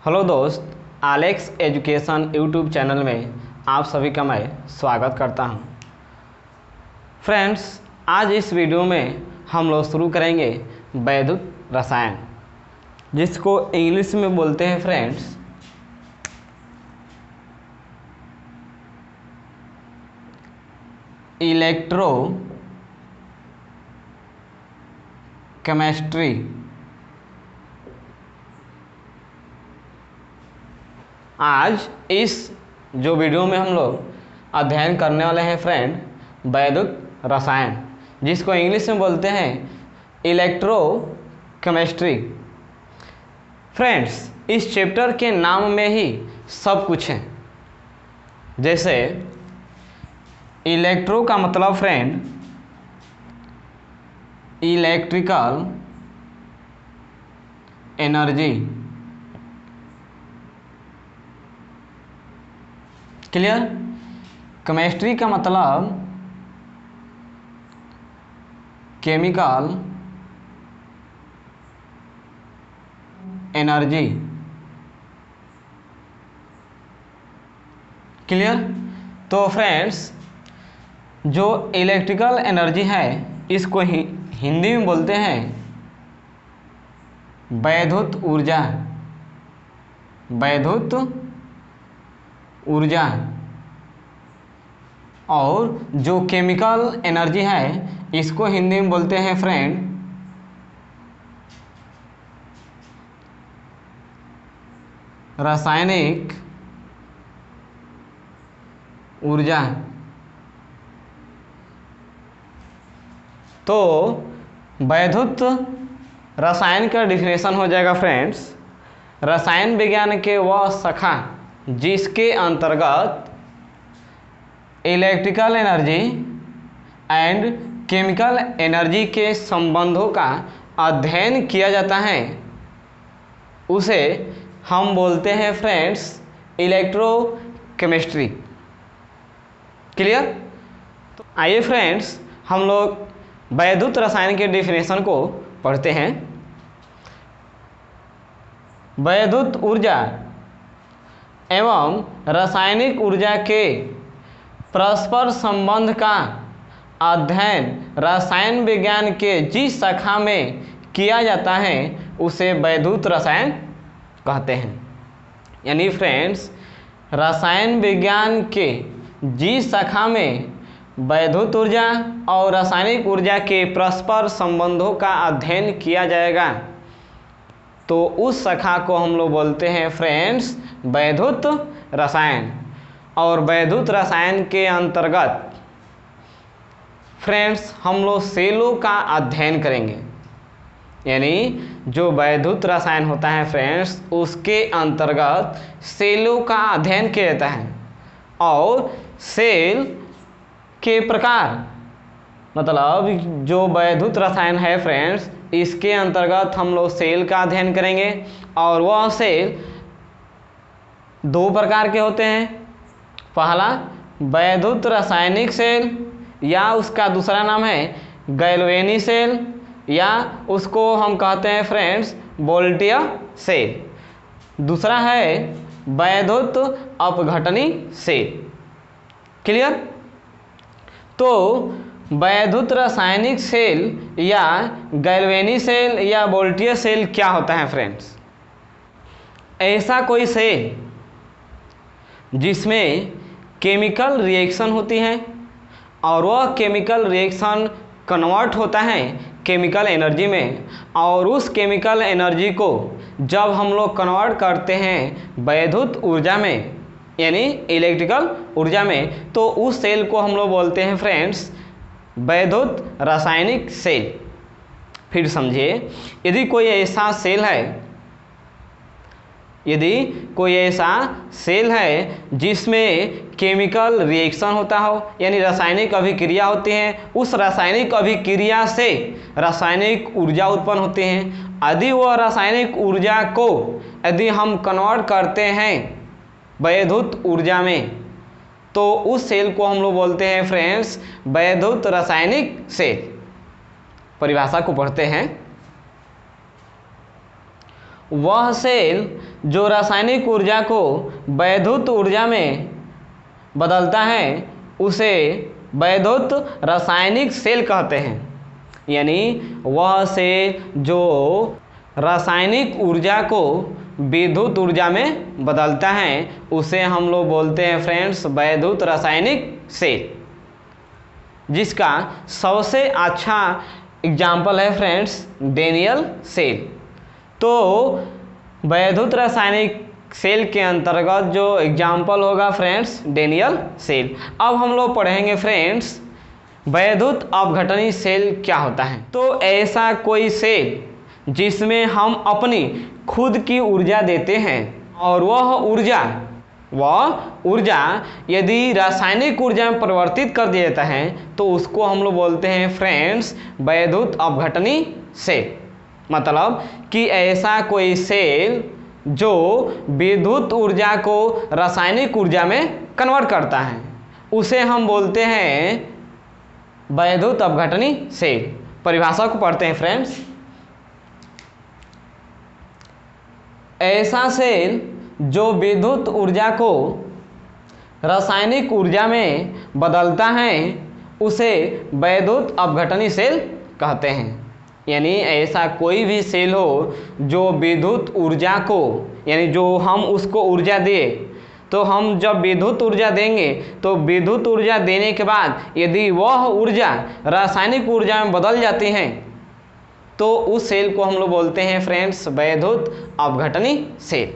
Hello दोस्त, Alex education YouTube channel में आप सभी का मैं स्वागत करता हूं। फ्रेंड्स, आज इस वीडियो में हम लोग शुरू करेंगे वैद्युत रसायन, जिसको इंग्लिश में बोलते हैं फ्रेंड्स इलेक्ट्रो केमिस्ट्री। आज इस जो वीडियो में हम लोग अध्ययन करने वाले हैं फ्रेंड, वैद्युत रसायन, जिसको इंग्लिश में बोलते हैं इलेक्ट्रो केमिस्ट्री। फ्रेंड्स, इस चैप्टर के नाम में ही सब कुछ है। जैसे इलेक्ट्रो का मतलब friend electrical energy, clear. Chemistry का मतलब केमिकल एनर्जी, क्लियर। तो फ्रेंड्स, जो इलेक्ट्रिकल एनर्जी है इसको हिंदी में बोलते हैं वैद्युत ऊर्जा। वैद्युत ऊर्जा। और जो केमिकल एनर्जी है इसको हिंदी में बोलते हैं फ्रेंड रासायनिक ऊर्जा। तो वैद्युत रसायन का डिफिनेशन हो जाएगा फ्रेंड्स, रसायन विज्ञान के वह शाखा जिसके अंतर्गत electrical energy and chemical energy के संबंधों का अध्ययन किया जाता है, उसे हम बोलते हैं फ्रेंड्स इलेक्ट्रोकेमिस्ट्री, क्लियर। तो आइए फ्रेंड्स, हम लोग वैद्युत रसायन के डिफिनेशन को पढ़ते हैं। वैद्युत ऊर्जा एवं रासायनिक ऊर्जा के परस्पर संबंध का अध्ययन रसायन विज्ञान के जिस शाखा में किया जाता है उसे वैद्युत रसायन कहते हैं। यानी फ्रेंड्स, रसायन विज्ञान के जिस शाखा में वैद्युत ऊर्जा और रासायनिक ऊर्जा के परस्पर संबंधों का अध्ययन किया जाएगा तो उस शाखा को हम लोग बोलते हैं फ्रेंड्स वैद्युत रसायन। और वैद्युत रसायन के अंतर्गत फ्रेंड्स हम लोग सेलों का अध्ययन करेंगे। यानी जो वैद्युत रसायन होता है फ्रेंड्स, उसके अंतर्गत सेलों का अध्ययन किया जाता है। और सेल के प्रकार, मतलब जो वैद्युत रसायन है फ्रेंड्स, इसके अंतर्गत हम लोग सेल का अध्ययन करेंगे। और वह सेल दो प्रकार के होते हैं। पहला वैद्युत रासायनिक सेल, या उसका दूसरा नाम है गैल्वेनी सेल, या उसको हम कहते हैं फ्रेंड्स वोल्टीय सेल। दूसरा है वैद्युत अपघटनी सेल, क्लियर। तो वैद्युत रासायनिक सेल या गैल्वेनी सेल या वोल्टीय सेल क्या होता है फ्रेंड्स? ऐसा कोई सेल जिसमें केमिकल रिएक्शन होती है और वह केमिकल रिएक्शन कन्वर्ट होता है केमिकल एनर्जी में, और उस केमिकल एनर्जी को जब हम लोग कन्वर्ट करते हैं वैद्युत ऊर्जा में यानी इलेक्ट्रिकल ऊर्जा में, तो उस सेल को हम लोग बोलते हैं फ्रेंड्स वैद्युत रासायनिक सेल। फिर समझिए, यदि कोई ऐसा सेल है जिसमें केमिकल रिएक्शन होता हो, यानी रासायनिक अभिक्रिया होती है, उस रासायनिक अभिक्रिया से रासायनिक ऊर्जा उत्पन्न होती है। यदि वह रासायनिक ऊर्जा को यदि हम कन्वर्ट करते हैं वैद्युत ऊर्जा में, तो उस सेल को हम लोग बोलते हैं फ्रेंड्स वैद्युत रासायनिक सेल। परिभाषा को पढ़ते हैं। वह सेल जो रासायनिक ऊर्जा को वैद्युत ऊर्जा में बदलता है उसे वैद्युत रासायनिक सेल कहते हैं। यानी वह सेल जो रासायनिक ऊर्जा को विद्युत ऊर्जा में बदलता है उसे हम लोग बोलते हैं फ्रेंड्स वैद्युत रासायनिक सेल, जिसका सबसे अच्छा एग्जाम्पल है फ्रेंड्स डेनियल सेल। तो वैद्युत रासायनिक सेल के अंतर्गत जो एग्जाम्पल होगा फ्रेंड्स डेनियल सेल। अब हम लोग पढ़ेंगे फ्रेंड्स वैद्युत अपघटनी सेल क्या होता है। तो ऐसा कोई सेल जिसमें हम अपनी खुद की ऊर्जा देते हैं और वह ऊर्जा यदि रासायनिक ऊर्जा में परिवर्तित कर दिया जाता है तो उसको हम लोग बोलते हैं फ्रेंड्स वैद्युत अपघटनी सेल। मतलब कि ऐसा कोई सेल जो विद्युत ऊर्जा को रासायनिक ऊर्जा में कन्वर्ट करता है उसे हम बोलते हैं वैद्युत अपघटनी सेल। परिभाषा को पढ़ते हैं फ्रेंड्स। ऐसा सेल जो विद्युत ऊर्जा को रासायनिक ऊर्जा में बदलता है उसे वैद्युत अपघटनी सेल कहते हैं। यानी ऐसा कोई भी सेल हो जो विद्युत ऊर्जा को, यानी जो हम उसको ऊर्जा दें, तो हम जब विद्युत ऊर्जा देंगे तो विद्युत ऊर्जा देने के बाद यदि वह ऊर्जा रासायनिक ऊर्जा में बदल जाती है तो उस सेल को हम लोग बोलते हैं फ्रेंड्स वैद्युत अपघटनी सेल।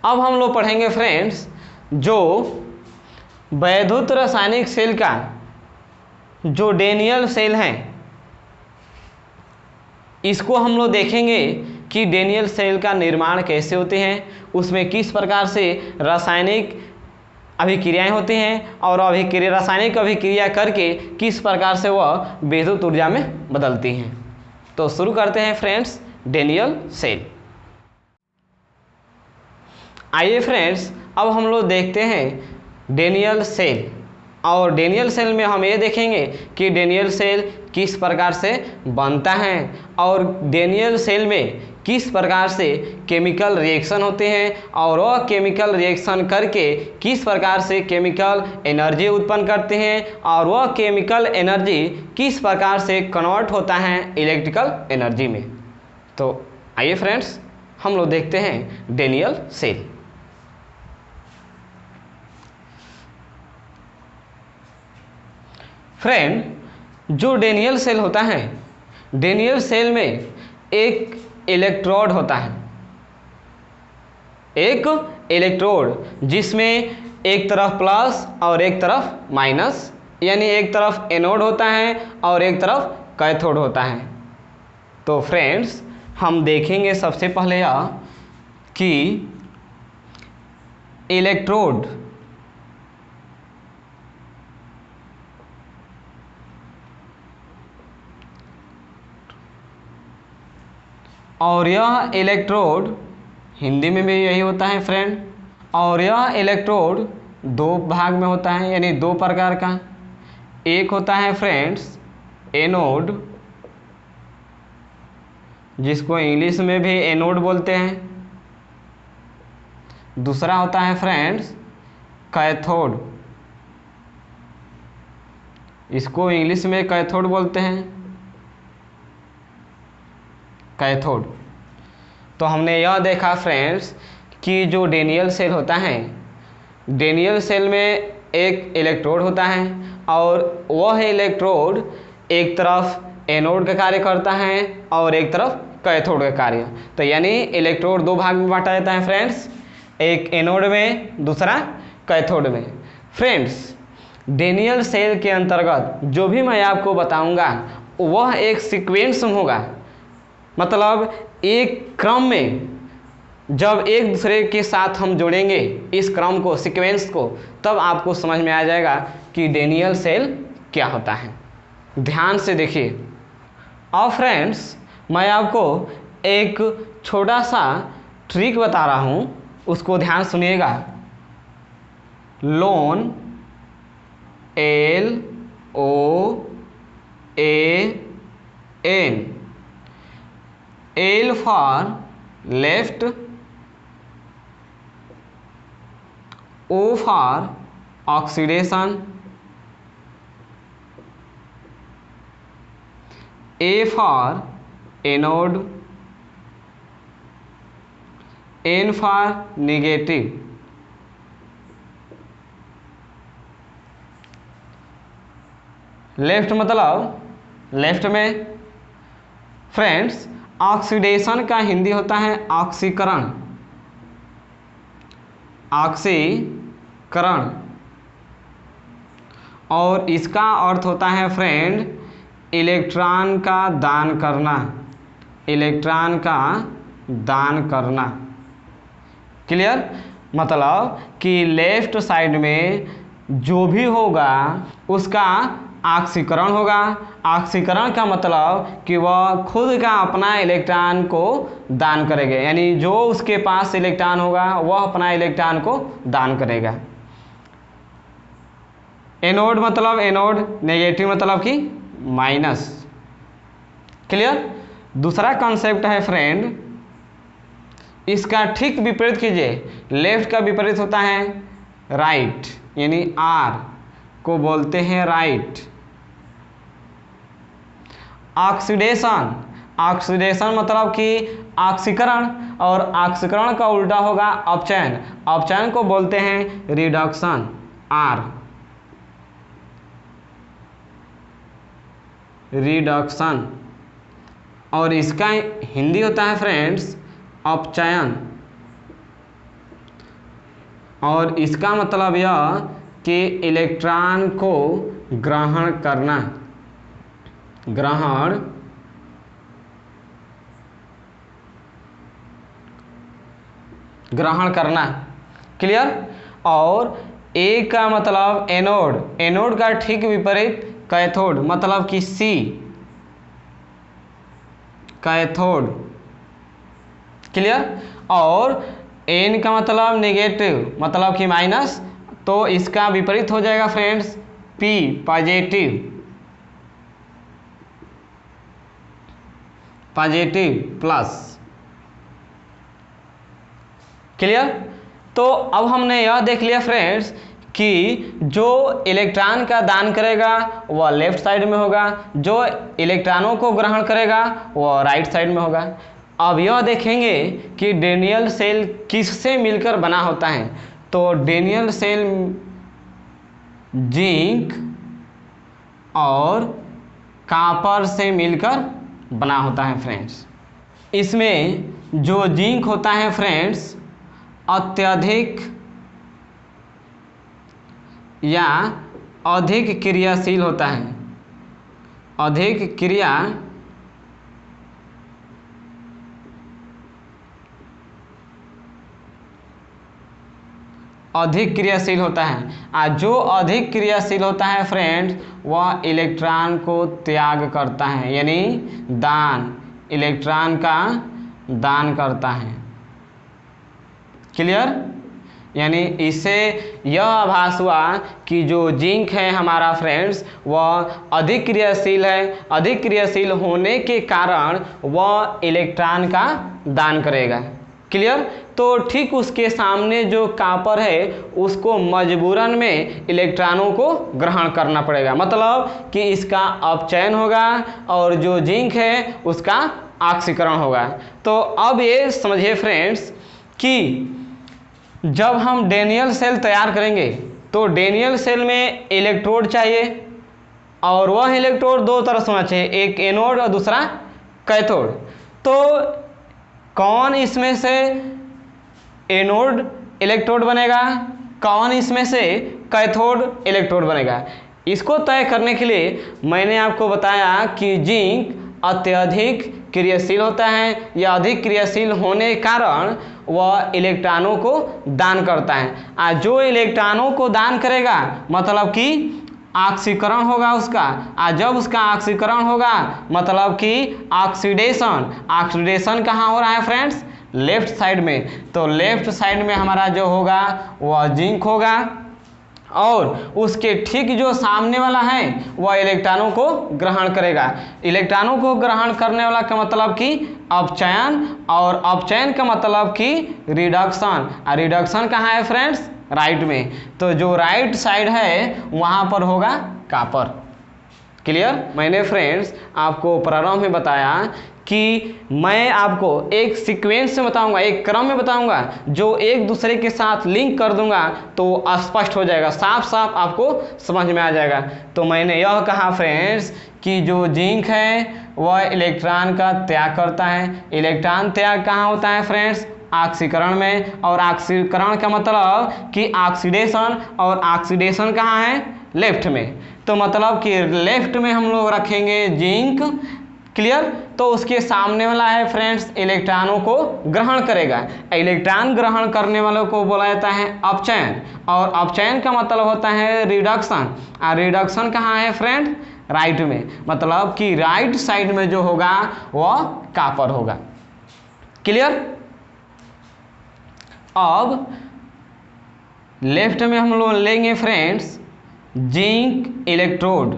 अब हम लोग पढ़ेंगे फ्रेंड्स जो वैद्युत रासायनिक सेल का जो डेनियल सेल है इसको हम लोग देखेंगे कि डेनियल सेल का निर्माण कैसे होते हैं, उसमें किस प्रकार से रासायनिक अभिक्रियाएं होती हैं और रासायनिक अभिक्रिया करके किस प्रकार से वह विद्युत ऊर्जा में बदलती हैं। तो शुरू करते हैं फ्रेंड्स डेनियल सेल। आइए फ्रेंड्स अब हम लोग देखते हैं डेनियल सेल, और डेनियल सेल में हम ये देखेंगे कि डेनियल सेल किस प्रकार से बनता है और डेनियल सेल में किस प्रकार से केमिकल रिएक्शन होते हैं और वह केमिकल रिएक्शन करके किस प्रकार से केमिकल एनर्जी उत्पन्न करते हैं और वह केमिकल एनर्जी किस प्रकार से कन्वर्ट होता है इलेक्ट्रिकल एनर्जी में। तो आइए फ्रेंड्स हम लोग देखते हैं डेनियल सेल। फ्रेंड जो डेनियल सेल होता है, डेनियल सेल में एक इलेक्ट्रोड होता है, एक इलेक्ट्रोड जिसमें एक तरफ प्लस और एक तरफ माइनस, यानी एक तरफ एनोड होता है और एक तरफ कैथोड होता है। तो फ्रेंड्स हम देखेंगे सबसे पहले यह कि इलेक्ट्रोड और यह इलेक्ट्रोड हिंदी में भी यही होता है फ्रेंड, और यह इलेक्ट्रोड दो भाग में होता है, यानी दो प्रकार का। एक होता है फ्रेंड्स एनोड, जिसको इंग्लिश में भी एनोड बोलते हैं। दूसरा होता है फ्रेंड्स कैथोड, इसको इंग्लिश में कैथोड बोलते हैं, कैथोड। तो हमने यह देखा फ्रेंड्स कि जो डेनियल सेल होता है, डेनियल सेल में एक इलेक्ट्रोड होता है और वह इलेक्ट्रोड एक तरफ एनोड का कार्य करता है और एक तरफ कैथोड का कार्य। तो यानी इलेक्ट्रोड दो भाग में बांटा जाता है फ्रेंड्स, एक एनोड में दूसरा कैथोड में। फ्रेंड्स डेनियल सेल के अंतर्गत जो भी मैं आपको बताऊंगा वह एक सीक्वेंस में होगा, मतलब एक क्रम में जब एक दूसरे के साथ हम जोड़ेंगे इस क्रम को, सीक्वेंस को, तब आपको समझ में आ जाएगा कि डेनियल सेल क्या होता है। ध्यान से देखिए। और फ्रेंड्स मैं आपको एक छोटा सा ट्रिक बता रहा हूँ, उसको ध्यान सुनिएगा। Loan LOAN, L for left, O for oxidation, A for anode, N for negative। Left मतलब लेफ्ट में फ्रेंड्स ऑक्सीडेशन का हिंदी होता है ऑक्सीकरण, ऑक्सीकरण, और इसका अर्थ होता है फ्रेंड इलेक्ट्रॉन का दान करना, इलेक्ट्रॉन का दान करना। क्लियर? मतलब कि लेफ्ट साइड में जो भी होगा उसका ऑक्सीकरण होगा। ऑक्सीकरण का मतलब कि वह खुद का अपना इलेक्ट्रॉन को दान करेगा, यानी जो उसके पास इलेक्ट्रॉन होगा वह अपना इलेक्ट्रॉन को दान करेगा। एनोड मतलब एनोड नेगेटिव मतलब कि माइनस। क्लियर? दूसरा कॉन्सेप्ट है फ्रेंड, इसका ठीक विपरीत कीजिए। लेफ्ट का विपरीत होता है राइट, यानी आर को बोलते हैं राइट। ऑक्सीडेशन, ऑक्सीडेशन मतलब कि ऑक्सीकरण, और ऑक्सीकरण का उल्टा होगा अपचयन, अपचयन को बोलते हैं रिडक्शन, आर, रिडक्शन। और इसका हिंदी होता है फ्रेंड्स अपचयन, और इसका मतलब यह कि इलेक्ट्रॉन को ग्रहण करना, ग्रहण ग्रहण करना। क्लियर? और ए का मतलब एनोड, एनोड का ठीक विपरीत कैथोड मतलब कि सी, कैथोड। क्लियर? और एन का मतलब नेगेटिव मतलब कि माइनस, तो इसका विपरीत हो जाएगा friends P, positive, positive plus. Clear? तो अब हमने यह देख लिया फ्रेंड्स कि जो इलेक्ट्रॉन का दान करेगा वह लेफ्ट साइड में होगा, जो इलेक्ट्रॉनों को ग्रहण करेगा वह राइट साइड में होगा। अब यह देखेंगे कि डेनियल सेल किससे मिलकर बना होता है। तो डेनियल सेल जिंक और कॉपर से मिलकर बना होता है फ्रेंड्स। इसमें जो जिंक होता है फ्रेंड्स अत्यधिक या अधिक क्रियाशील होता है, अधिक क्रियाशील होता है। और जो अधिक क्रियाशील होता है फ्रेंड्स वह इलेक्ट्रॉन को त्याग करता है, यानी दान, इलेक्ट्रॉन का दान करता है। क्लियर? यानी इससे यह आभास हुआ कि जो जिंक है हमारा फ्रेंड्स वह अधिक क्रियाशील है, अधिक क्रियाशील होने के कारण वह इलेक्ट्रॉन का दान करेगा। क्लियर? तो ठीक उसके सामने जो कॉपर है उसको मजबूरन में इलेक्ट्रॉनों को ग्रहण करना पड़ेगा, मतलब कि इसका अपचयन होगा और जो जिंक है उसका ऑक्सीकरण होगा। तो अब ये समझिए फ्रेंड्स कि जब हम डेनियल सेल तैयार करेंगे तो डेनियल सेल में इलेक्ट्रोड चाहिए, और वह इलेक्ट्रोड दो तरह से होना चाहिए, एक एनोड और दूसरा कैथोड। तो कौन इसमें से एनोड इलेक्ट्रोड बनेगा, कौन इसमें से कैथोड इलेक्ट्रोड बनेगा, इसको तय करने के लिए मैंने आपको बताया कि जिंक अत्यधिक क्रियाशील होता है, या अधिक क्रियाशील होने के कारण वह इलेक्ट्रॉनों को दान करता है। और जो इलेक्ट्रॉनों को दान करेगा मतलब कि ऑक्सीकरण होगा उसका, और जब उसका ऑक्सीकरण होगा मतलब कि ऑक्सीडेशन, ऑक्सीडेशन कहाँ हो रहा है फ्रेंड्स? लेफ्ट साइड में। तो लेफ्ट साइड में हमारा जो होगा वह जिंक होगा, और उसके ठीक जो सामने वाला है वह इलेक्ट्रॉनों को ग्रहण करेगा। इलेक्ट्रॉनों को ग्रहण करने वाला का मतलब कि अपचयन, और अपचयन का मतलब कि रिडक्शन। और रिडक्शन कहाँ है फ्रेंड्स? राइट में। तो जो राइट साइड है वहाँ पर होगा कॉपर। क्लियर? मैंने फ्रेंड्स आपको प्रारंभ में बताया कि मैं आपको एक सीक्वेंस में बताऊंगा, एक क्रम में बताऊंगा, जो एक दूसरे के साथ लिंक कर दूंगा तो स्पष्ट हो जाएगा, साफ साफ आपको समझ में आ जाएगा। तो मैंने यह कहा फ्रेंड्स कि जो जिंक है वह इलेक्ट्रॉन का त्याग करता है। इलेक्ट्रॉन त्याग कहाँ होता है फ्रेंड्स? ऑक्सीकरण में। और ऑक्सीकरण का मतलब कि ऑक्सीडेशन, और ऑक्सीडेशन कहाँ है? लेफ्ट में। तो मतलब कि लेफ्ट में हम लोग रखेंगे जिंक। क्लियर? तो उसके सामने वाला है फ्रेंड्स इलेक्ट्रॉनों को ग्रहण करेगा। इलेक्ट्रॉन ग्रहण करने वालों को बोला जाता है अपचयन, और अपचयन का मतलब होता है रिडक्शन। और रिडक्शन कहाँ है फ्रेंड? राइट में। मतलब कि राइट साइड में जो होगा वह कॉपर होगा। क्लियर? अब लेफ्ट में हम लोग लेंगे friends zinc electrode.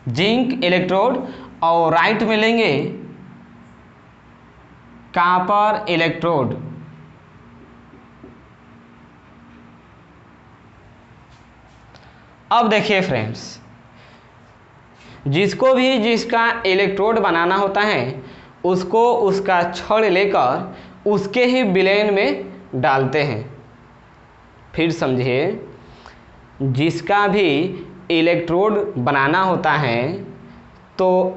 Zinc electrode, और राइट में लेंगे कॉपर इलेक्ट्रोड। अब देखिए फ्रेंड्स, जिसको भी जिसका इलेक्ट्रोड बनाना होता है उसको उसका छड़ लेकर उसके ही विलयन में डालते हैं। फिर समझिए, जिसका भी इलेक्ट्रोड बनाना होता है तो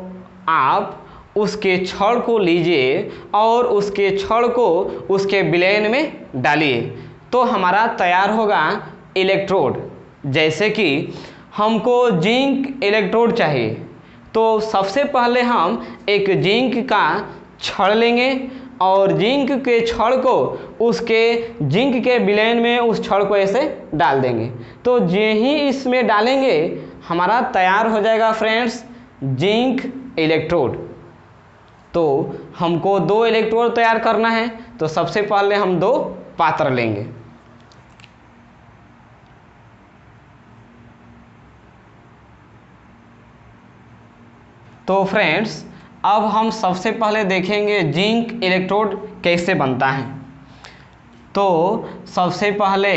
आप उसके छड़ को लीजिए और उसके छड़ को उसके विलयन में डालिए तो हमारा तैयार होगा इलेक्ट्रोड। जैसे कि हमको जिंक इलेक्ट्रोड चाहिए तो सबसे पहले हम एक जिंक का छड़ लेंगे और जिंक के छड़ को उसके जिंक के विलयन में उस छड़ को ऐसे डाल देंगे। तो जे ही इसमें डालेंगे हमारा तैयार हो जाएगा फ्रेंड्स जिंक इलेक्ट्रोड। तो हमको 2 इलेक्ट्रोड तैयार करना है तो सबसे पहले हम 2 पात्र लेंगे। तो फ्रेंड्स अब हम सबसे पहले देखेंगे जिंक इलेक्ट्रोड कैसे बनता है। तो सबसे पहले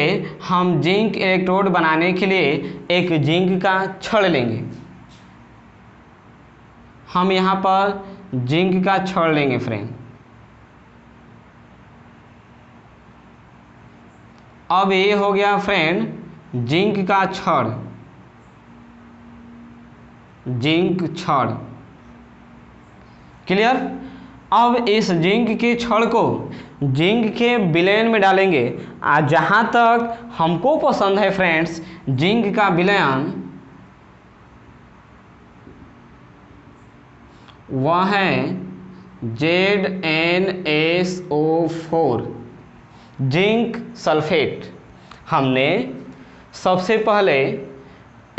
हम जिंक इलेक्ट्रोड बनाने के लिए एक जिंक का छड़ लेंगे। हम यहाँ पर जिंक का छड़ लेंगे फ्रेंड। अब ये हो गया फ्रेंड जिंक का छड़, जिंक छड़। क्लियर? अब इस जिंक के छड़ को जिंक के विलयन में डालेंगे। आज जहाँ तक हमको पसंद है फ्रेंड्स जिंक का विलयन, वह है ZnSO4 जिंक सल्फेट। हमने सबसे पहले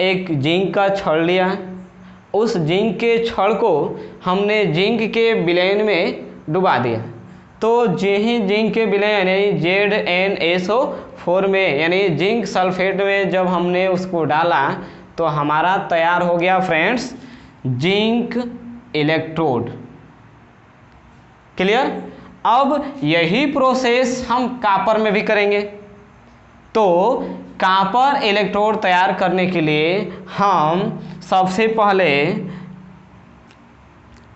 एक जिंक का छड़ लिया, उस जिंक के छड़ को हमने जिंक के विलयन में डुबा दिया। तो जे ही जिंक के विलयन यानी ZnSO4 में यानी जिंक सल्फेट में जब हमने उसको डाला तो हमारा तैयार हो गया फ्रेंड्स जिंक इलेक्ट्रोड। क्लियर? अब यही प्रोसेस हम कॉपर में भी करेंगे। तो कॉपर इलेक्ट्रोड तैयार करने के लिए हम सबसे पहले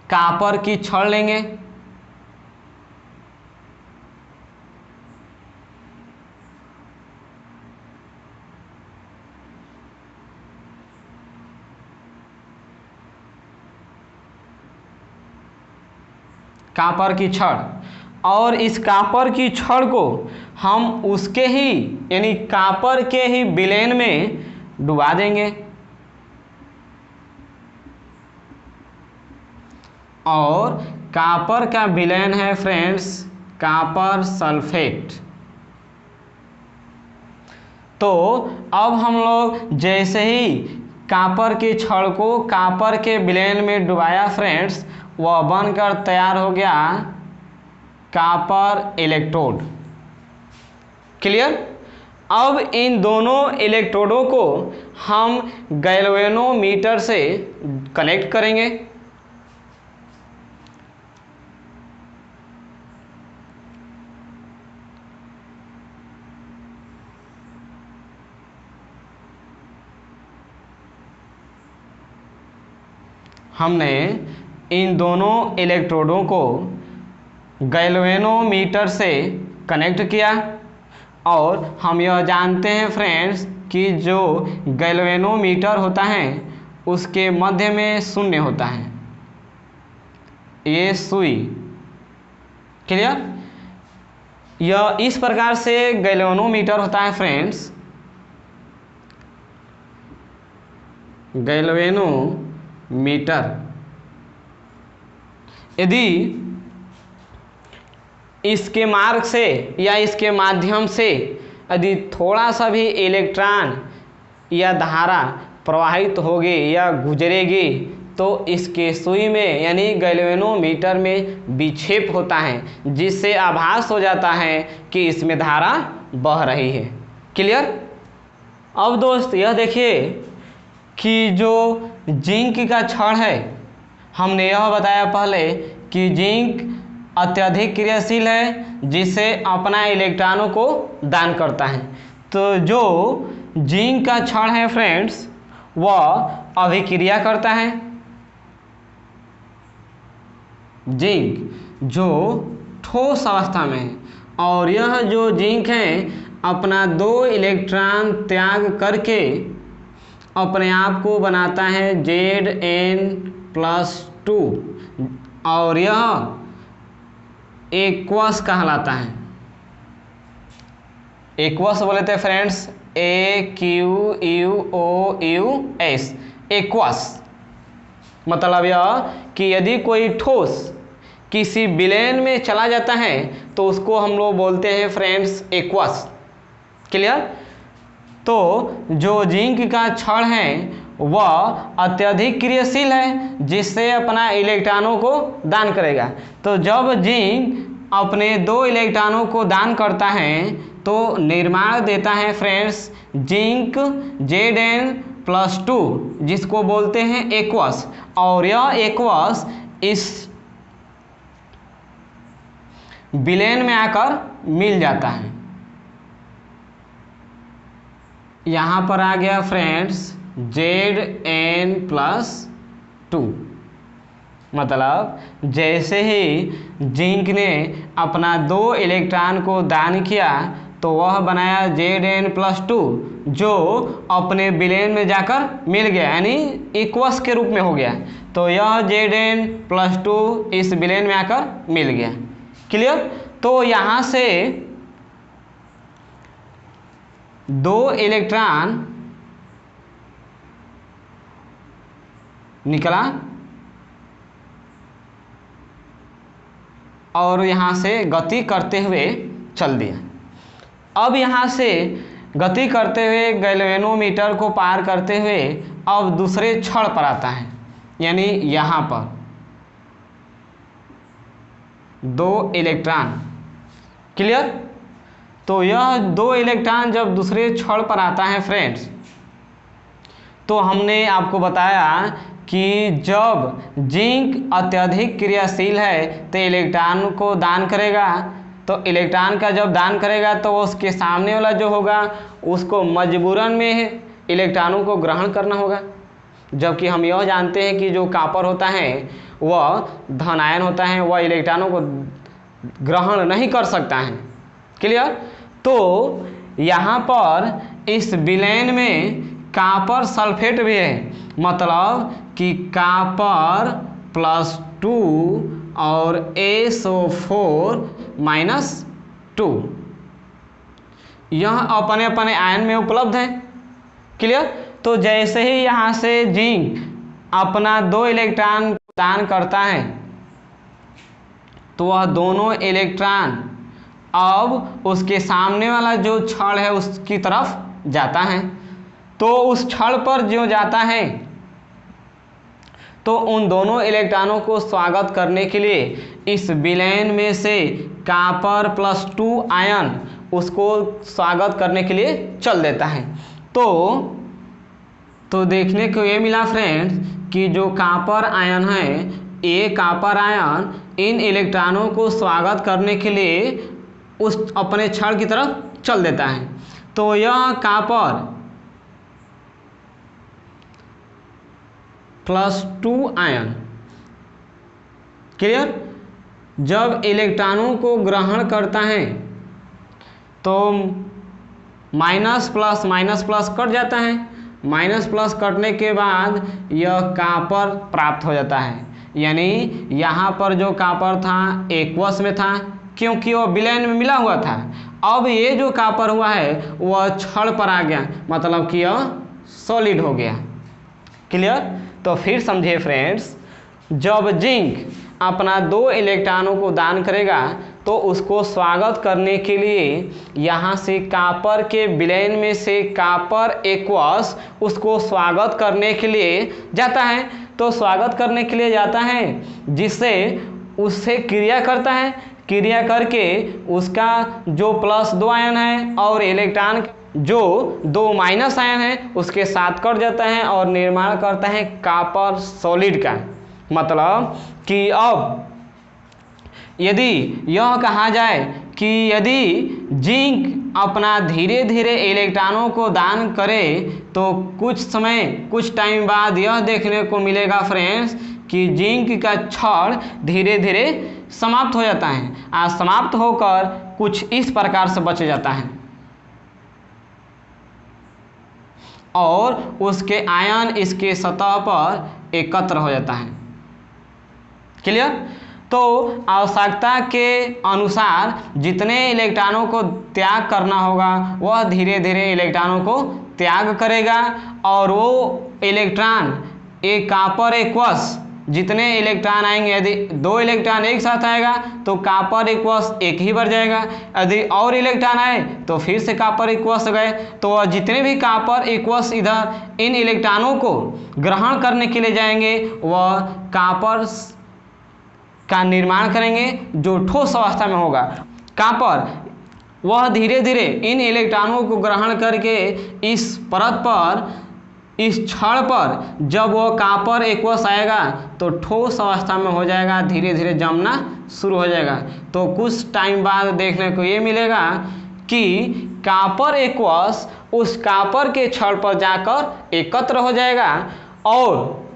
कॉपर की छड़ लेंगे। कॉपर की छड़, और इस कॉपर की छड़ को हम उसके ही यानी कॉपर के ही विलयन में डुबा देंगे और कॉपर का विलयन है फ्रेंड्स कॉपर सल्फेट। तो अब हम लोग जैसे ही कॉपर के छड़ को कॉपर के विलयन में डुबाया फ्रेंड्स, वह बनकर तैयार हो गया कॉपर इलेक्ट्रोड। क्लियर। अब इन दोनों इलेक्ट्रोडों को हम गैल्वेनोमीटर से कनेक्ट करेंगे। हमने इन दोनों इलेक्ट्रोडों को गैल्वेनोमीटर से कनेक्ट किया और हम यह जानते हैं फ्रेंड्स कि जो गैल्वेनोमीटर होता है उसके मध्य में शून्य होता है, ये सुई। क्लियर। यह इस प्रकार से गैल्वेनोमीटर होता है फ्रेंड्स। गैल्वेनोमीटर यदि इसके मार्ग से या इसके माध्यम से यदि थोड़ा सा भी इलेक्ट्रॉन या धारा प्रवाहित होगी या गुजरेगी तो इसके सुई में यानी गैल्वेनोमीटर में विक्षेप होता है, जिससे आभास हो जाता है कि इसमें धारा बह रही है। क्लियर। अब दोस्त यह देखिए कि जो जिंक का छड़ है, हमने यह बताया पहले कि जिंक अत्यधिक क्रियाशील है, जिससे अपना इलेक्ट्रॉनों को दान करता है। तो जो जिंक का छड़ है फ्रेंड्स, वह अभिक्रिया करता है। जिंक जो ठोस अवस्था में है, और यह जो जिंक है अपना 2 इलेक्ट्रॉन त्याग करके अपने आप को बनाता है Zn+2 और यह एक्वस कहलाता है। एक्वस बोले थे फ्रेंड्स, AQUOUS, एक्वस। मतलब यह कि यदि कोई ठोस किसी विलयन में चला जाता है तो उसको हम लोग बोलते हैं फ्रेंड्स एक्वस। क्लियर। तो जो जिंक का छड़ है वह अत्यधिक क्रियाशील है, जिससे अपना इलेक्ट्रॉनों को दान करेगा। तो जब जिंक अपने 2 इलेक्ट्रॉनों को दान करता है तो निर्माण देता है फ्रेंड्स जिंक Zn+2, जिसको बोलते हैं एक्वस। और यह एक्वस इस विलयन में आकर मिल जाता है। यहाँ पर आ गया फ्रेंड्स Zn+2। मतलब जैसे ही जिंक ने अपना 2 इलेक्ट्रॉन को दान किया तो वह बनाया Zn+2, जो अपने विलयन में जाकर मिल गया, यानी एक्वस के रूप में हो गया। तो यह Zn+2 इस विलयन में आकर मिल गया। क्लियर। तो यहाँ से 2 इलेक्ट्रॉन निकला और यहाँ से गति करते हुए चल दिया। अब यहाँ से गति करते हुए गैल्वेनोमीटर को पार करते हुए अब दूसरे छड़ पर आता है, यानी यहाँ पर 2 इलेक्ट्रॉन। क्लियर। तो यह 2 इलेक्ट्रॉन जब दूसरे छड़ पर आता है फ्रेंड्स, तो हमने आपको बताया कि जब जिंक अत्यधिक क्रियाशील है तो इलेक्ट्रॉन को दान करेगा। तो इलेक्ट्रॉन का जब दान करेगा तो उसके सामने वाला जो होगा उसको मजबूरन में इलेक्ट्रॉनों को ग्रहण करना होगा। जबकि हम यह जानते हैं कि जो कॉपर होता है वह धनायन होता है, वह इलेक्ट्रॉनों को ग्रहण नहीं कर सकता है। क्लियर। तो यहाँ पर इस विलयन में कॉपर सल्फेट भी है, मतलब कि copper+2 और SO4-2 यह अपने अपने आयन में उपलब्ध है। क्लियर। तो जैसे ही यहाँ से जिंक अपना 2 इलेक्ट्रॉन दान करता है तो वह दोनों इलेक्ट्रॉन अब उसके सामने वाला जो छड़ है उसकी तरफ जाता है। तो उस छड़ पर जो जाता है तो उन दोनों इलेक्ट्रॉनों को स्वागत करने के लिए इस विलयन में से कॉपर +2 आयन उसको स्वागत करने के लिए चल देता है। तो देखने को ये मिला फ्रेंड्स कि जो कॉपर आयन है, ये कॉपर आयन इन इलेक्ट्रॉनों को स्वागत करने के लिए उस अपने छड़ की तरफ चल देता है। तो यह कॉपर +2 आयन, क्लियर, जब इलेक्ट्रॉनों को ग्रहण करता है तो माइनस प्लस कट जाता है। माइनस प्लस कटने के बाद यह कॉपर प्राप्त हो जाता है। यानी यहाँ पर जो कॉपर था एक्वस में था, क्योंकि वो विलयन में मिला हुआ था। अब ये जो कॉपर हुआ है वह छड़ पर आ गया, मतलब कि यह सॉलिड हो गया। क्लियर। तो फिर समझिए फ्रेंड्स, जब जिंक अपना 2 इलेक्ट्रॉनों को दान करेगा तो उसको स्वागत करने के लिए यहाँ से कॉपर के विलयन में से कॉपर एक्वस उसको स्वागत करने के लिए जाता है। तो स्वागत करने के लिए जाता है जिससे उससे क्रिया करता है, क्रिया करके उसका जो +2 आयन है और इलेक्ट्रॉन जो 2 माइनस आयन है उसके साथ कट जाता है और निर्माण करता है कॉपर सॉलिड का। मतलब कि अब यदि यह कहा जाए कि यदि जिंक अपना धीरे धीरे इलेक्ट्रॉनों को दान करे तो कुछ टाइम बाद यह देखने को मिलेगा फ्रेंड्स कि जिंक का छड़ धीरे धीरे समाप्त हो जाता है। समाप्त होकर कुछ इस प्रकार से बच जाता है और उसके आयन इसके सतह पर एकत्र हो जाता है। क्लियर। तो आवश्यकता के अनुसार जितने इलेक्ट्रॉनों को त्याग करना होगा वह धीरे धीरे इलेक्ट्रॉनों को त्याग करेगा और वो इलेक्ट्रॉन एक कॉपर एक्वस जितने इलेक्ट्रॉन आएंगे, यदि 2 इलेक्ट्रॉन एक साथ आएगा तो कॉपर एक्वस एक ही बढ़ जाएगा। यदि और इलेक्ट्रॉन आए तो फिर से कॉपर एक्वस गए। तो जितने भी कॉपर एक्वस इधर इन इलेक्ट्रॉनों को ग्रहण करने के लिए जाएंगे वह कॉपर का निर्माण करेंगे जो ठोस अवस्था में होगा। कॉपर वह धीरे धीरे इन इलेक्ट्रॉनों को ग्रहण करके इस परत पर, इस छड़ पर जब वो कॉपर एक्वस आएगा तो ठोस अवस्था में हो जाएगा, धीरे धीरे जमना शुरू हो जाएगा। तो कुछ टाइम बाद देखने को ये मिलेगा कि कॉपर एक्वस उस कॉपर के छड़ पर जाकर एकत्र हो जाएगा और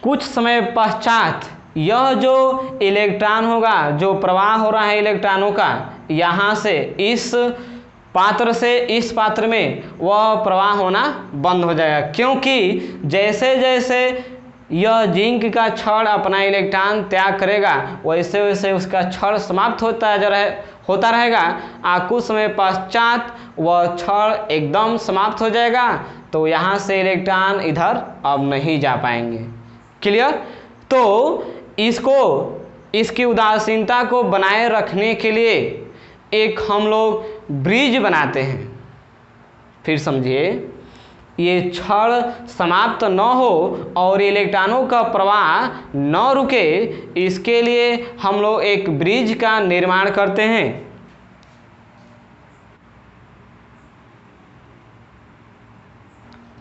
कुछ समय पश्चात यह जो इलेक्ट्रॉन होगा, जो प्रवाह हो रहा है इलेक्ट्रॉनों का यहाँ से इस पात्र से इस पात्र में, वह प्रवाह होना बंद हो जाएगा। क्योंकि जैसे जैसे यह जिंक का छड़ अपना इलेक्ट्रॉन त्याग करेगा वैसे वैसे उसका छड़ समाप्त होता रहेगा। कुछ समय पश्चात वह छड़ एकदम समाप्त हो जाएगा तो यहाँ से इलेक्ट्रॉन इधर अब नहीं जा पाएंगे। क्लियर। तो इसकी उदासीनता को बनाए रखने के लिए एक हम लोग ब्रिज बनाते हैं। फिर समझिए, ये छड़ समाप्त न हो और इलेक्ट्रॉनों का प्रवाह न रुके, इसके लिए हम लोग एक ब्रिज का निर्माण करते हैं।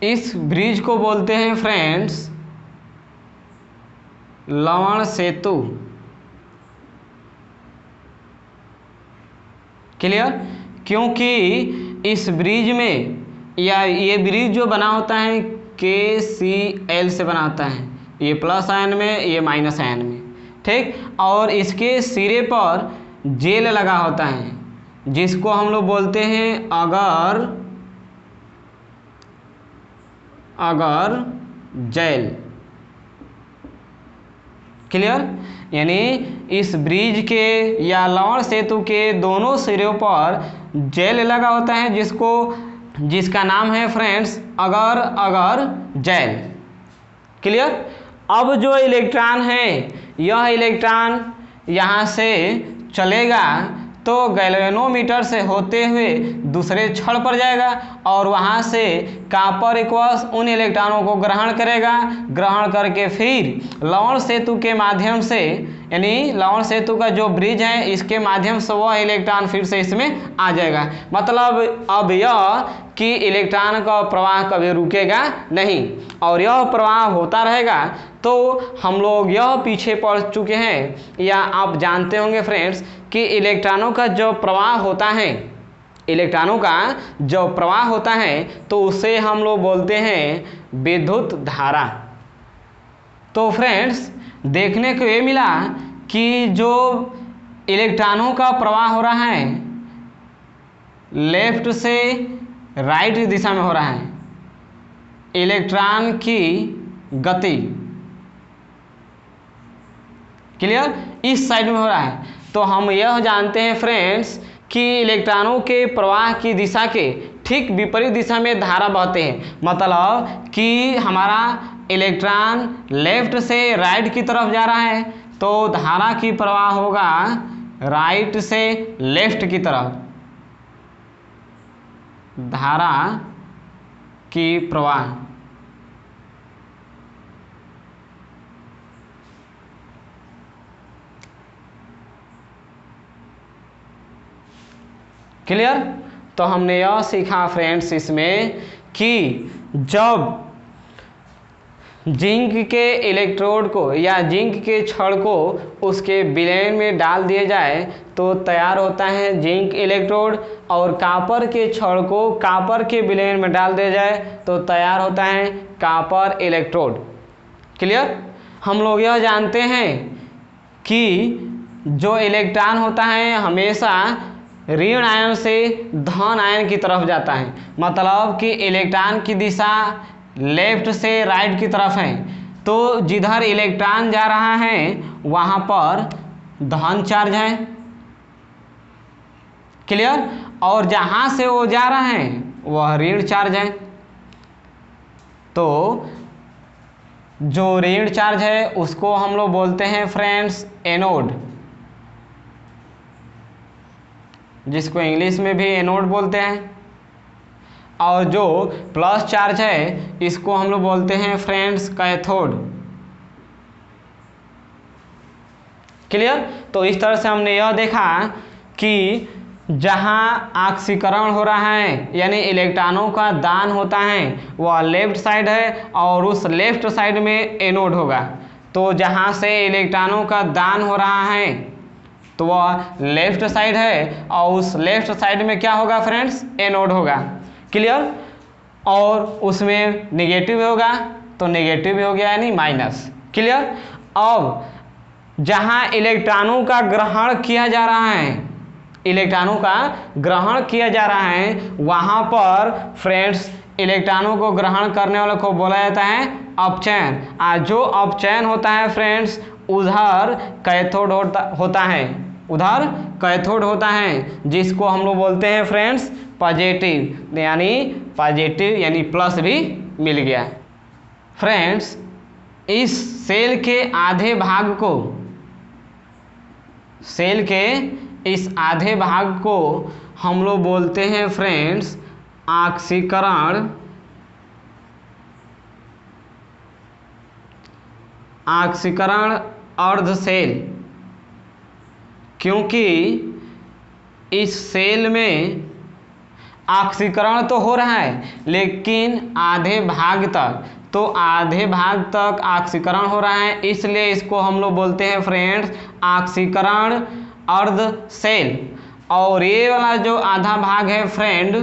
इस ब्रिज को बोलते हैं फ्रेंड्स लवण सेतु। क्लियर। क्योंकि इस ब्रिज में, या ये ब्रिज जो बना होता है KCl से बना होता है, ये प्लस आयन में, ये माइनस आयन में, ठीक। और इसके सिरे पर जेल लगा होता है जिसको हम लोग बोलते हैं अगर जेल। क्लियर। यानी इस ब्रिज के या लवण सेतु के दोनों सिरों पर जेल लगा होता है जिसका नाम है फ्रेंड्स अगर जेल। क्लियर। अब जो इलेक्ट्रॉन है, यह इलेक्ट्रॉन यहाँ से चलेगा तो गैल्वेनोमीटर से होते हुए दूसरे छड़ पर जाएगा और वहाँ से कॉपर एक्वस उन इलेक्ट्रॉनों को ग्रहण करेगा, ग्रहण करके फिर लवण सेतु के माध्यम से, यानी लवण सेतु का जो ब्रिज है इसके माध्यम से वह इलेक्ट्रॉन फिर से इसमें आ जाएगा। मतलब अब यह कि इलेक्ट्रॉन का प्रवाह कभी रुकेगा नहीं और यह प्रवाह होता रहेगा। तो हम लोग यह पीछे पढ़ चुके हैं या आप जानते होंगे फ्रेंड्स कि इलेक्ट्रॉनों का जो प्रवाह होता है, इलेक्ट्रॉनों का जो प्रवाह होता है तो उसे हम लोग बोलते हैं विद्युत धारा। तो फ्रेंड्स देखने को ये मिला कि जो इलेक्ट्रॉनों का प्रवाह हो रहा है लेफ्ट से राइट दिशा में हो रहा है, इलेक्ट्रॉन की गति क्लियर इस साइड में हो रहा है। तो हम यह जानते हैं फ्रेंड्स कि इलेक्ट्रॉनों के प्रवाह की दिशा के ठीक विपरीत दिशा में धारा बहते हैं। मतलब कि हमारा इलेक्ट्रॉन लेफ्ट से राइट की तरफ जा रहा है तो धारा की प्रवाह होगा राइट से लेफ्ट की तरफ, धारा की प्रवाह क्लियर। तो हमने यह सीखा फ्रेंड्स इसमें कि जब जिंक के इलेक्ट्रोड को या जिंक के छड़ को उसके विलयन में डाल दिया जाए तो तैयार होता है जिंक इलेक्ट्रोड, और कॉपर के छड़ को कॉपर के विलयन में डाल दिया जाए तो तैयार होता है कॉपर इलेक्ट्रोड। क्लियर। हम लोग यह जानते हैं कि जो इलेक्ट्रॉन होता है हमेशा ऋण आयन से धन आयन की तरफ जाता है। मतलब कि इलेक्ट्रॉन की दिशा लेफ्ट से राइट की तरफ है तो जिधर इलेक्ट्रॉन जा रहा है वहाँ पर धन चार्ज है। क्लियर। और जहाँ से वो जा रहा है वह ऋण चार्ज है। तो जो ऋण चार्ज है उसको हम लोग बोलते हैं फ्रेंड्स एनोड, जिसको इंग्लिश में भी एनोड बोलते हैं। और जो प्लस चार्ज है इसको हम लोग बोलते हैं फ्रेंड्स कैथोड। क्लियर। तो इस तरह से हमने यह देखा कि जहाँ ऑक्सीकरण हो रहा है यानी इलेक्ट्रॉनों का दान होता है वह लेफ्ट साइड है और उस लेफ्ट साइड में एनोड होगा। तो जहाँ से इलेक्ट्रॉनों का दान हो रहा है तो वह लेफ्ट साइड है और उस लेफ्ट साइड में क्या होगा फ्रेंड्स एनोड होगा। क्लियर। और उसमें नेगेटिव होगा तो नेगेटिव भी हो गया यानी माइनस। क्लियर। अब जहाँ इलेक्ट्रॉनों का ग्रहण किया जा रहा है, इलेक्ट्रॉनों का ग्रहण किया जा रहा है वहाँ पर फ्रेंड्स इलेक्ट्रॉनों को ग्रहण करने वाले को बोला जाता है अपचयन। जो अपचयन होता है फ्रेंड्स उधर कैथोड होता है, उधर कैथोड होता है जिसको हम लोग बोलते हैं फ्रेंड्स पॉजिटिव, यानी प्लस भी मिल गया। फ्रेंड्स इस सेल के आधे भाग को, सेल के इस आधे भाग को हम लोग बोलते हैं फ्रेंड्स ऑक्सीकरण, ऑक्सीकरण अर्ध सेल। क्योंकि इस सेल में ऑक्सीकरण तो हो रहा है लेकिन आधे भाग तक, तो आधे भाग तक ऑक्सीकरण हो रहा है इसलिए इसको हम लोग बोलते हैं फ्रेंड्स ऑक्सीकरण अर्ध सेल। और ये वाला जो आधा भाग है फ्रेंड,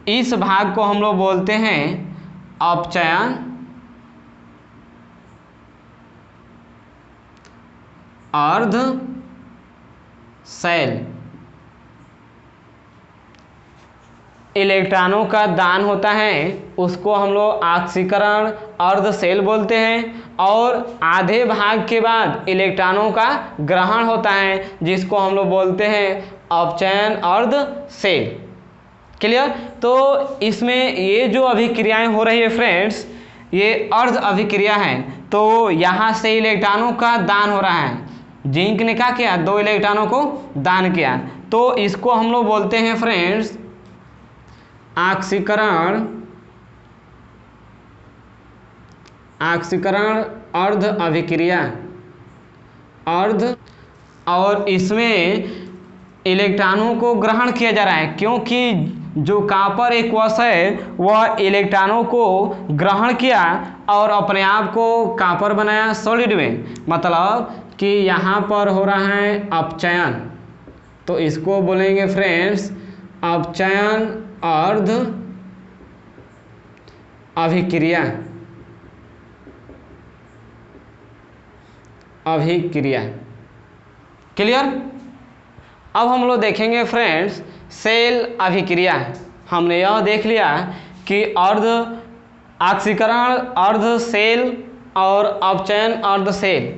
इस भाग को हम लोग बोलते हैं अपचयन अर्ध सेल। इलेक्ट्रॉनों का दान होता है उसको हम लोग ऑक्सीकरण अर्ध सेल बोलते हैं, और आधे भाग के बाद इलेक्ट्रॉनों का ग्रहण होता है जिसको हम लोग बोलते हैं अपचयन अर्ध सेल। क्लियर। तो इसमें ये जो अभिक्रियाएं हो रही है फ्रेंड्स ये अर्ध अभिक्रिया है। तो यहाँ से इलेक्ट्रॉनों का दान हो रहा है, जिंक ने क्या किया, 2 इलेक्ट्रॉनों को दान किया। तो इसको हम लोग बोलते हैं फ्रेंड्स ऑक्सीकरण अर्ध अभिक्रिया। और इसमें इलेक्ट्रॉनों को ग्रहण किया जा रहा है, क्योंकि जो कॉपर एक्वस है वह इलेक्ट्रॉनों को ग्रहण किया और अपने आप को कॉपर बनाया सॉलिड में, मतलब कि यहाँ पर हो रहा है अपचयन। तो इसको बोलेंगे फ्रेंड्स अपचयन अर्ध अभिक्रिया। क्लियर। अब हम लोग देखेंगे फ्रेंड्स सेल अभिक्रिया। हमने यह देख लिया कि अर्ध ऑक्सीकरण अर्ध सेल और अपचयन अर्ध सेल।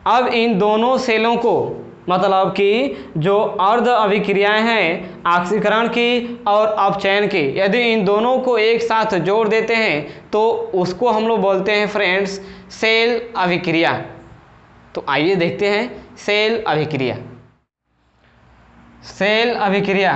अब इन दोनों सेलों को, मतलब कि जो अर्ध अभिक्रियाएं हैं ऑक्सीकरण की और अपचयन की, यदि इन दोनों को एक साथ जोड़ देते हैं तो उसको हम लोग बोलते हैं फ्रेंड्स सेल अभिक्रिया। तो आइए देखते हैं सेल अभिक्रिया। सेल अभिक्रिया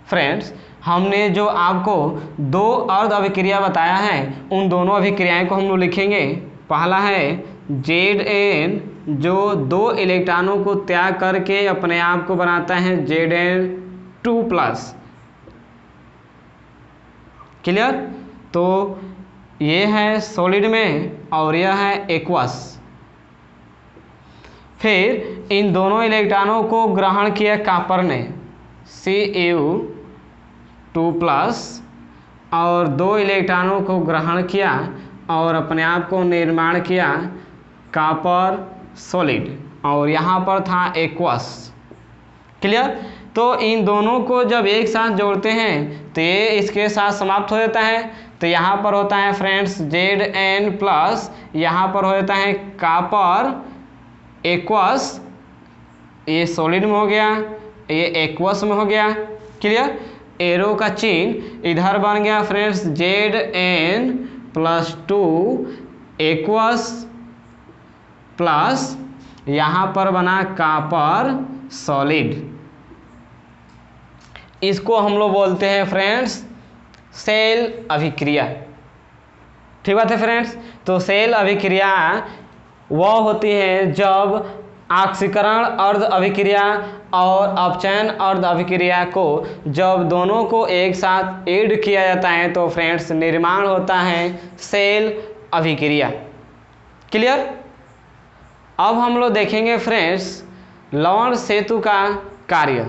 फ्रेंड्स, हमने जो आपको 2 अर्ध अभिक्रिया बताया है उन दोनों अभिक्रियाएं को हम लोग लिखेंगे। पहला है Zn, जो 2 इलेक्ट्रॉनों को त्याग करके अपने आप को बनाता है Zn2+। क्लियर। तो ये है सॉलिड में और यह है एक्वस। फिर इन दोनों इलेक्ट्रॉनों को ग्रहण किया कॉपर ने Cu2+, और 2 इलेक्ट्रॉनों को ग्रहण किया और अपने आप को निर्माण किया कॉपर सॉलिड, और यहाँ पर था एक्वस। क्लियर। तो इन दोनों को जब एक साथ जोड़ते हैं तो ये इसके साथ समाप्त हो जाता है। तो यहाँ पर होता है फ्रेंड्स Zn+, यहाँ पर हो जाता है कॉपर एक्वस, ये सॉलिड में हो गया, ये एक्वस में हो गया। क्लियर। एरो का चिन्ह इधर बन गया फ्रेंड्स Zn+2 एक्वस प्लस यहाँ पर बना कॉपर सॉलिड। इसको हम लोग बोलते हैं फ्रेंड्स सेल अभिक्रिया। ठीक बात है फ्रेंड्स। तो सेल अभिक्रिया वह होती है जब ऑक्सीकरण अर्ध अभिक्रिया और अपचयन अर्ध अभिक्रिया को जब दोनों को एक साथ ऐड किया जाता है तो फ्रेंड्स निर्माण होता है सेल अभिक्रिया। क्लियर। अब हम लोग देखेंगे फ्रेंड्स लवण सेतु का कार्य।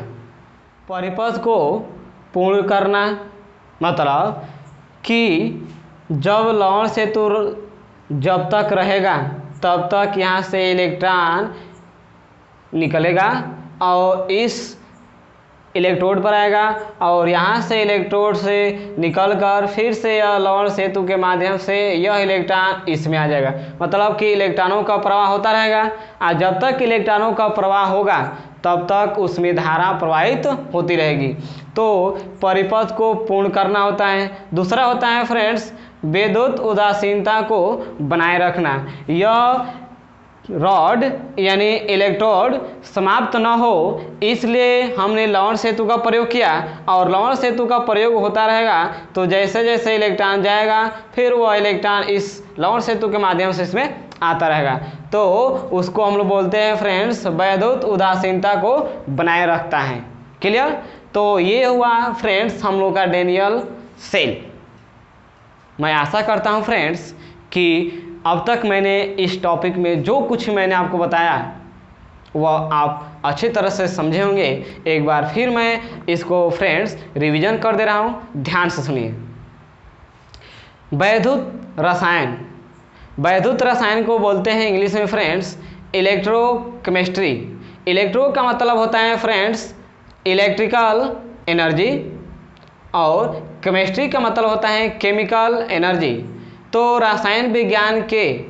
परिपथ को पूर्ण करना, मतलब कि जब लवण सेतु जब तक रहेगा तब तक यहाँ से इलेक्ट्रॉन निकलेगा और इस इलेक्ट्रोड पर आएगा, और यहाँ से इलेक्ट्रोड से निकलकर फिर से यह लवण सेतु के माध्यम से यह इलेक्ट्रॉन इसमें आ जाएगा। मतलब कि इलेक्ट्रॉनों का प्रवाह होता रहेगा, और जब तक इलेक्ट्रॉनों का प्रवाह होगा तब तक उसमें धारा प्रवाहित होती रहेगी। तो परिपथ को पूर्ण करना होता है। दूसरा होता है फ्रेंड्स विद्युत उदासीनता को बनाए रखना। यह रॉड यानी इलेक्ट्रोड समाप्त न हो इसलिए हमने लवण सेतु का प्रयोग किया, और लवण सेतु का प्रयोग होता रहेगा तो जैसे जैसे इलेक्ट्रॉन जाएगा फिर वह इलेक्ट्रॉन इस लवण सेतु के माध्यम से इसमें आता रहेगा। तो उसको हम लोग बोलते हैं फ्रेंड्स विद्युत उदासीनता को बनाए रखता है। क्लियर। तो ये हुआ फ्रेंड्स हम लोग का डेनियल सेल। मैं आशा करता हूँ फ्रेंड्स कि अब तक मैंने इस टॉपिक में जो कुछ मैंने आपको बताया वह आप अच्छी तरह से समझे होंगे। एक बार फिर मैं इसको फ्रेंड्स रिवीजन कर दे रहा हूँ, ध्यान से सुनिए। वैद्युत रसायन, वैद्युत रसायन को बोलते हैं इंग्लिश में फ्रेंड्स इलेक्ट्रोकेमिस्ट्री। इलेक्ट्रो का मतलब होता है फ्रेंड्स इलेक्ट्रिकल एनर्जी, और केमिस्ट्री का मतलब होता है केमिकल एनर्जी। तो रसायन विज्ञान के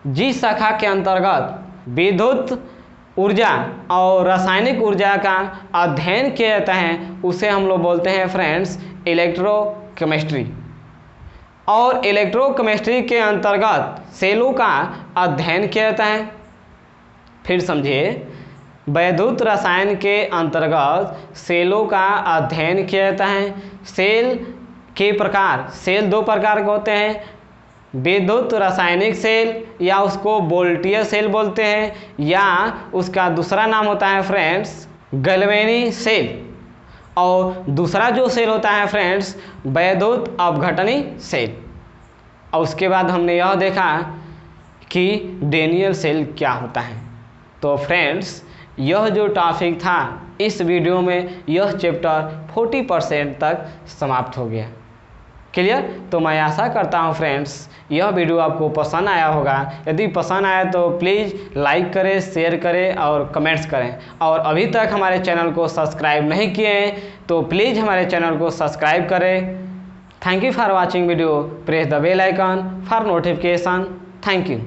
जिस शाखा के अंतर्गत विद्युत ऊर्जा और रासायनिक ऊर्जा का अध्ययन किया जाता है उसे हम लोग बोलते हैं फ्रेंड्स इलेक्ट्रोकेमिस्ट्री। और इलेक्ट्रोकेमिस्ट्री के अंतर्गत सेलों का अध्ययन किया जाता है। फिर समझिए, वैद्युत रसायन के अंतर्गत सेलों का अध्ययन किया जाता है। सेल के प्रकार, सेल दो प्रकार के होते हैं, विद्युत रासायनिक सेल या उसको वोल्टीय सेल बोलते हैं, या उसका दूसरा नाम होता है फ्रेंड्स गैल्वेनी सेल, और दूसरा जो सेल होता है फ्रेंड्स वैद्युत अपघटनी सेल। और उसके बाद हमने यह देखा कि डेनियल सेल क्या होता है। तो फ्रेंड्स यह जो टॉपिक था इस वीडियो में, यह चैप्टर 40% तक समाप्त हो गया। क्लियर? तो मैं आशा करता हूँ फ्रेंड्स यह वीडियो आपको पसंद आया होगा। यदि पसंद आया तो प्लीज़ लाइक करें, शेयर करें और कमेंट्स करें। और अभी तक हमारे चैनल को सब्सक्राइब नहीं किए हैं तो प्लीज़ हमारे चैनल को सब्सक्राइब करें। Thank you for watching video. Press the bell icon for notification. Thank you.